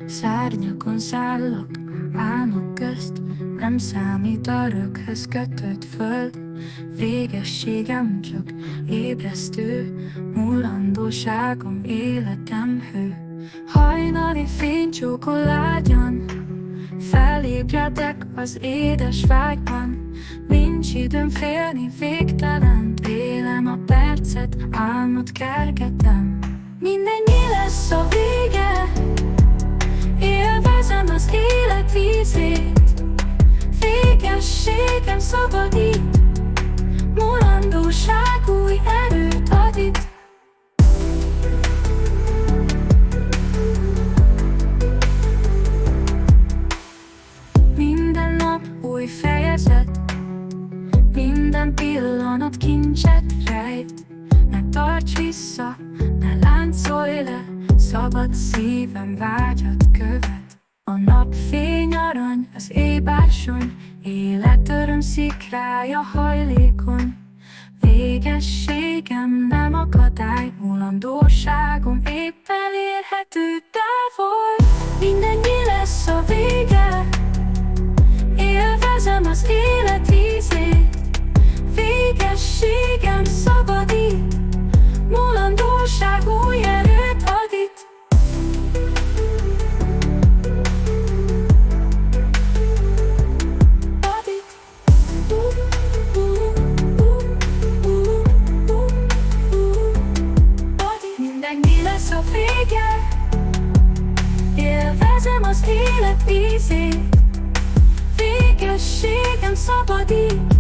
Szárnyakon szállok, álmok közt, nem számít örökhöz kötött föld. Végességem csak ébresztő, mulandóságom életem hő. Hajnali fénycsókol lágyan, felébredek az édes vágyban. Nincs időm félni, végtelent élem a percet, álmot kergetem. Mindennyi lesz a vége, élvezem az élet vízét. Végességem szabadít, mulandóság új erőt ad itt. Minden nap új fejezet, minden pillanat kincset rejt. Ne tarts vissza, ne láncolj le, szabad szívem vágyat követ. A napfény arany, az ébársony, élet öröm szikrája hajlékony. Végességem nem akadály, mulandóságom épp elérhető távol. Mindennyi lesz a vége, élvezem az élet ízét. Végességem szabadít, mulandóság új erőt ad itt. Mindennyi lesz a vége, élvezem az élet ízét. Végességem szabadít,